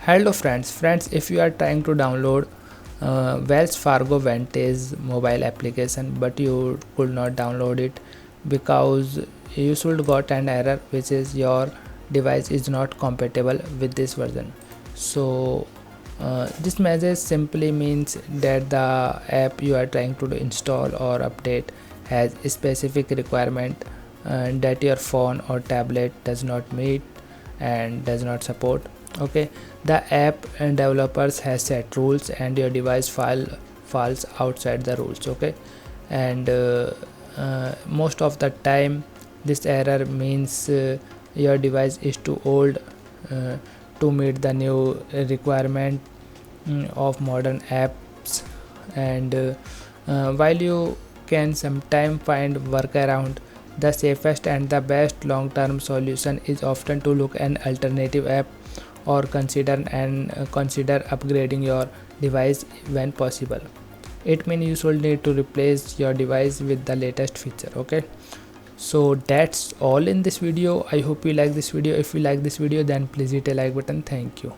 Hello friends, if you are trying to download Wells Fargo Vantage mobile application but you could not download it because you should got an error which is your device is not compatible with this version. So this message simply means that the app you are trying to install or update has a specific requirement that your phone or tablet does not meet and does not support. Okay, the app and developers has set rules and your device falls outside the rules. Okay, and most of the time this error means your device is too old uh, to meet the new requirement of modern apps. And while you can sometimes find workaround, the safest and the best long-term solution is often to look an alternative app or consider upgrading your device when possible. It means you should need to replace your device with the latest feature. Okay, so that's all in this video. I hope you like this video. If you like this video, then please hit a like button. Thank you.